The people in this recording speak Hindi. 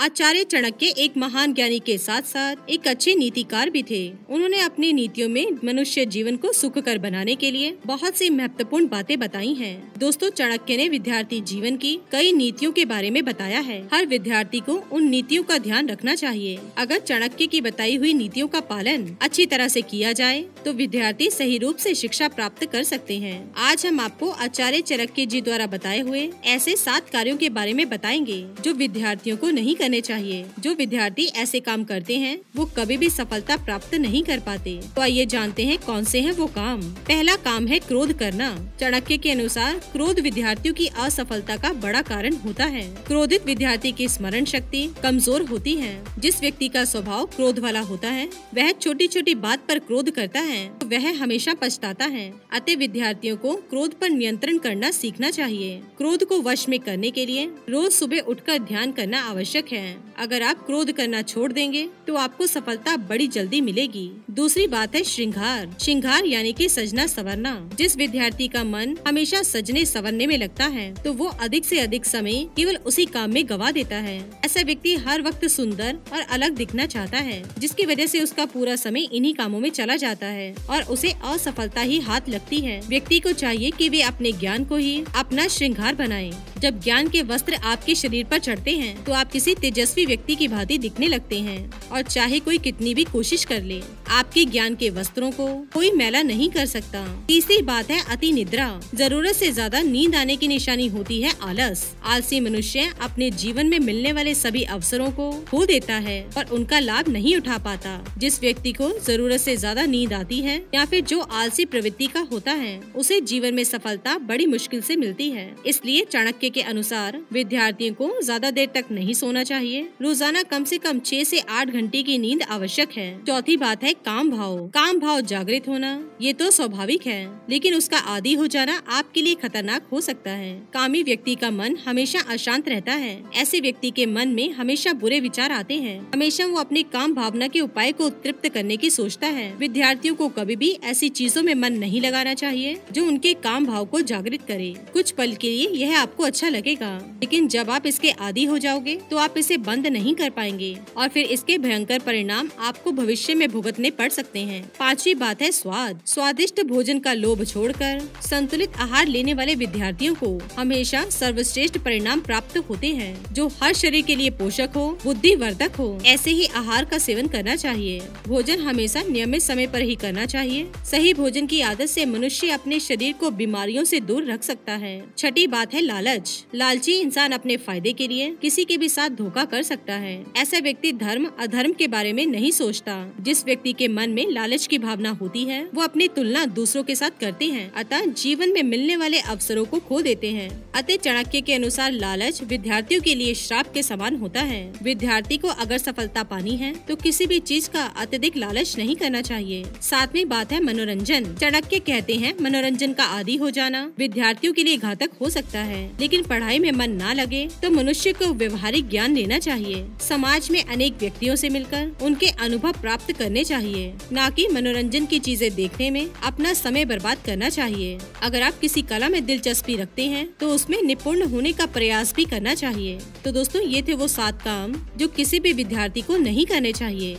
आचार्य चाणक्य एक महान ज्ञानी के साथ साथ एक अच्छे नीतिकार भी थे। उन्होंने अपनी नीतियों में मनुष्य जीवन को सुखकर बनाने के लिए बहुत सी महत्वपूर्ण बातें बताई हैं। दोस्तों, चाणक्य ने विद्यार्थी जीवन की कई नीतियों के बारे में बताया है। हर विद्यार्थी को उन नीतियों का ध्यान रखना चाहिए। अगर चाणक्य की बताई हुई नीतियों का पालन अच्छी तरह से किया जाए तो विद्यार्थी सही रूप से शिक्षा प्राप्त कर सकते हैं। आज हम आपको आचार्य चाणक्य जी द्वारा बताए हुए ऐसे 7 कार्यों के बारे में बताएंगे जो विद्यार्थियों को नहीं करने चाहिए। जो विद्यार्थी ऐसे काम करते हैं वो कभी भी सफलता प्राप्त नहीं कर पाते। तो आइए जानते हैं कौन से हैं वो काम। पहला काम है क्रोध करना। चाणक्य के अनुसार क्रोध विद्यार्थियों की असफलता का बड़ा कारण होता है। क्रोधित विद्यार्थी की स्मरण शक्ति कमजोर होती है। जिस व्यक्ति का स्वभाव क्रोध वाला होता है वह छोटी छोटी बात पर क्रोध करता है तो वह हमेशा पछताता है। अतः विद्यार्थियों को क्रोध पर नियंत्रण करना सीखना चाहिए। क्रोध को वश में करने के लिए रोज सुबह उठकर ध्यान करना आवश्यक है। अगर आप क्रोध करना छोड़ देंगे तो आपको सफलता बड़ी जल्दी मिलेगी। दूसरी बात है श्रृंगार। श्रृंगार यानी कि सजना संवरना। जिस विद्यार्थी का मन हमेशा सजने संवरने में लगता है तो वो अधिक से अधिक समय केवल उसी काम में गवा देता है। ऐसा व्यक्ति हर वक्त सुंदर और अलग दिखना चाहता है, जिसकी वजह से उसका पूरा समय इन्हीं कामों में चला जाता है और उसे असफलता ही हाथ लगती है। व्यक्ति को चाहिए कि वे अपने ज्ञान को ही अपना श्रृंगार बनाएं। जब ज्ञान के वस्त्र आपके शरीर पर चढ़ते हैं तो आप किसी तेजस्वी व्यक्ति की भांति दिखने लगते हैं और चाहे कोई कितनी भी कोशिश कर ले, आपके ज्ञान के वस्त्रों को कोई मैला नहीं कर सकता। तीसरी बात है अति निद्रा। जरूरत से ज्यादा नींद आने की निशानी होती है आलस। आलसी मनुष्य अपने जीवन में मिलने वाले सभी अवसरों को खो देता है और उनका लाभ नहीं उठा पाता। जिस व्यक्ति को जरूरत से ज्यादा नींद आती है या फिर जो आलसी प्रवृत्ति का होता है उसे जीवन में सफलता बड़ी मुश्किल से मिलती है। इसलिए चाणक्य के अनुसार विद्यार्थियों को ज्यादा देर तक नहीं सोना चाहिए। रोजाना कम से कम 6 से 8 घंटे की नींद आवश्यक है। चौथी बात है काम भाव। काम भाव जागृत होना ये तो स्वाभाविक है, लेकिन उसका आदी हो जाना आपके लिए खतरनाक हो सकता है। कामी व्यक्ति का मन हमेशा अशांत रहता है। ऐसे व्यक्ति के मन में हमेशा बुरे विचार आते हैं। हमेशा वो अपनी काम भावना के उपाय को तृप्त करने की सोचता है। विद्यार्थियों को कभी भी ऐसी चीजों में मन नहीं लगाना चाहिए जो उनके काम भाव को जागृत करे। कुछ पल के लिए यह आपको अच्छा लगेगा, लेकिन जब आप इसके आदी हो जाओगे तो आप इसे बंद नहीं कर पाएंगे और फिर इसके भयंकर परिणाम आपको भविष्य में भुगतने पड़ सकते हैं। पांचवी बात है स्वाद। स्वादिष्ट भोजन का लोभ छोड़कर संतुलित आहार लेने वाले विद्यार्थियों को हमेशा सर्वश्रेष्ठ परिणाम प्राप्त होते हैं, जो हर शरीर के लिए पोषक हो, बुद्धिवर्धक हो। ऐसे ही आहार का सेवन करना चाहिए। भोजन हमेशा नियमित समय पर ही करना चाहिए। सही भोजन की आदत से मनुष्य अपने शरीर को बीमारियों से दूर रख सकता है। छठी बात है लालच। लालची इंसान अपने फायदे के लिए किसी के भी साथ धोखा कर सकता है। ऐसा व्यक्ति धर्म अधर्म के बारे में नहीं सोचता। जिस व्यक्ति के मन में लालच की भावना होती है वो अपनी तुलना दूसरों के साथ करते हैं, अतः जीवन में मिलने वाले अवसरों को खो देते हैं। अतः चाणक्य के अनुसार लालच विद्यार्थियों के लिए श्राप के समान होता है। विद्यार्थी को अगर सफलता पानी है तो किसी भी चीज का अत्यधिक लालच नहीं करना चाहिए। सातवीं बात है मनोरंजन। चाणक्य कहते हैं मनोरंजन का आदी हो जाना विद्यार्थियों के लिए घातक हो सकता है, लेकिन पढ़ाई में मन ना लगे तो मनुष्य को व्यवहारिक ज्ञान लेना चाहिए। समाज में अनेक व्यक्तियों से मिलकर उनके अनुभव प्राप्त करने चाहिए, न कि मनोरंजन की चीजें देखने में अपना समय बर्बाद करना चाहिए। अगर आप किसी कला में दिलचस्पी रखते हैं तो उसमें निपुण होने का प्रयास भी करना चाहिए। तो दोस्तों, ये थे वो 7 काम जो किसी भी विद्यार्थी को नहीं करने चाहिए।